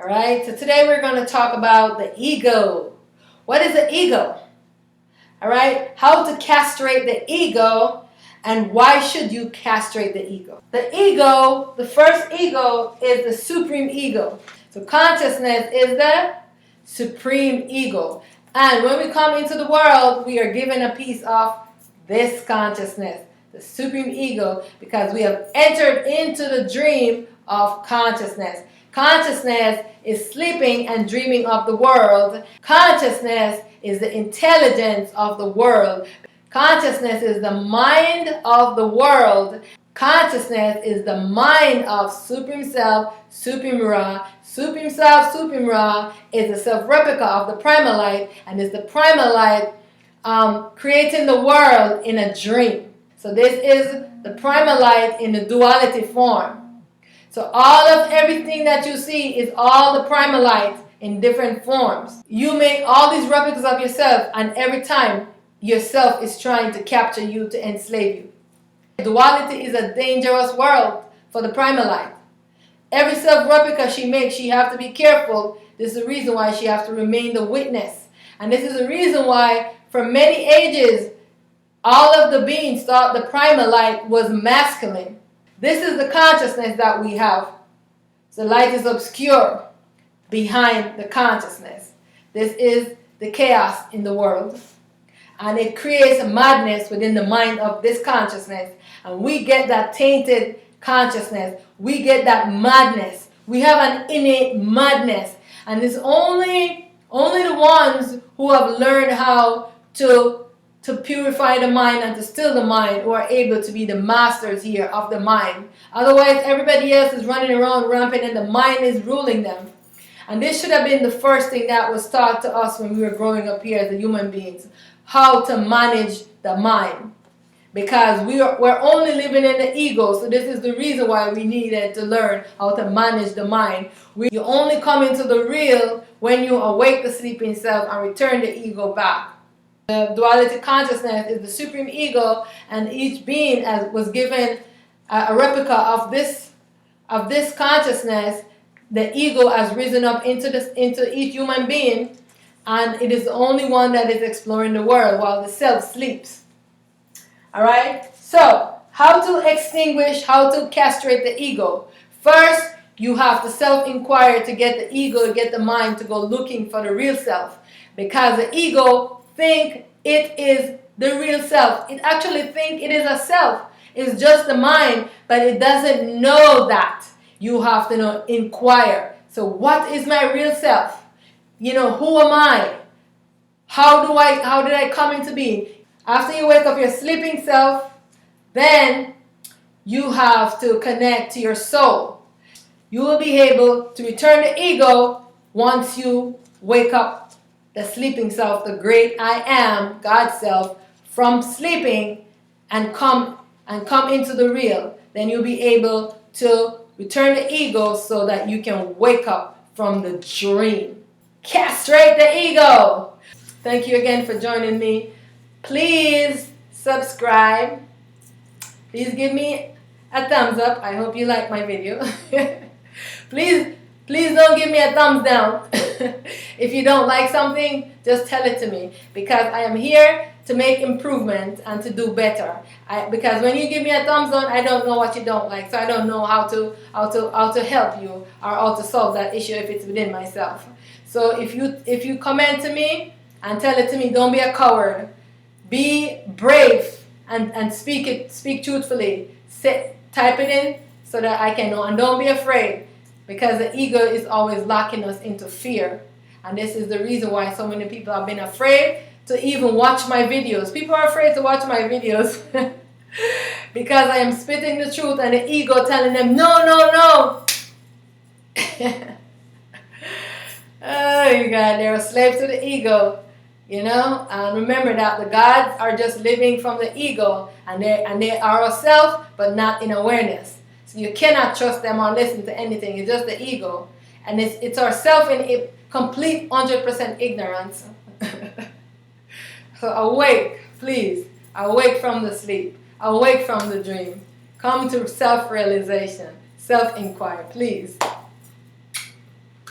All right, so today we're going to talk about the ego. What is the ego? All right, how to castrate the ego, and why should you castrate the ego? The ego, the first ego, is the supreme ego. So consciousness is the supreme ego. And when we come into the world, we are given a piece of this consciousness, the supreme ego, because we have entered into the dream of consciousness. Consciousness is sleeping and dreaming of the world. Consciousness is the intelligence of the world. Consciousness is the mind of the world. Consciousness is the mind of Supreme Self, Supreme Ra. Supreme Self, Supreme Ra is the self-replica of the Primal Light, and is the Primal Light creating the world in a dream. So this is the Primal Light in the duality form. So all of everything that you see is all the Primal Light in different forms. You make all these replicas of yourself, and every time yourself is trying to capture you, to enslave you. Duality is a dangerous world for the Primal Light. Every self-replica she makes, she have to be careful. This is the reason why she has to remain the witness. And this is the reason why for many ages, all of the beings thought the Primal Light was masculine. This is the consciousness that we have. The light is obscure behind the consciousness. This is the chaos in the world. And it creates a madness within the mind of this consciousness. And we get that tainted consciousness. We get that madness. We have an innate madness. And it's only the ones who have learned how to purify the mind and to still the mind who are able to be the masters here of the mind. Otherwise, everybody else is running around rampant and the mind is ruling them. And this should have been the first thing that was taught to us when we were growing up here as human beings. How to manage the mind. Because we're only living in the ego. So this is the reason why we needed to learn how to manage the mind. You only come into the real when you awake the sleeping self and return the ego back. The duality consciousness is the supreme ego, and each being was given a replica of this consciousness. The ego has risen up into each human being, and it is the only one that is exploring the world while the self sleeps. All right. So how to extinguish, how to castrate the ego? First, you have to self-inquire to get the ego, get the mind to go looking for the real self, because the ego think it is the real self. It actually think it is a self. It's just the mind, but it doesn't know that. You have to inquire. So what is my real self? Who am I? How did I come into being? After you wake up your sleeping self, then you have to connect to your soul. You will be able to return the ego once you wake up the sleeping self, the great I am, God self, from sleeping and come into the real. Then you'll be able to return the ego so that you can wake up from the dream. Castrate the ego. Thank you again for joining me. Please subscribe. Please give me a thumbs up. I hope you like my video. Please don't give me a thumbs down. If you don't like something, just tell it to me, because I am here to make improvement and to do better. Because when you give me a thumbs down, I don't know what you don't like, so I don't know how to help you or how to solve that issue if it's within myself. So if you comment to me and tell it to me, don't be a coward. Be brave and speak truthfully. Type it in so that I can know, and don't be afraid, because the ego is always locking us into fear. And this is the reason why so many people have been afraid to even watch my videos. People are afraid to watch my videos because I am spitting the truth, and the ego telling them, no. Oh, you God, they're a slave to the ego. And remember that the gods are just living from the ego, and they are a self, but not in awareness. So you cannot trust them or listen to anything. It's just the ego, and it's ourself in complete 100% ignorance. So awake, please. Awake from the sleep. Awake from the dream. Come to self-realization. Self-inquiry, please.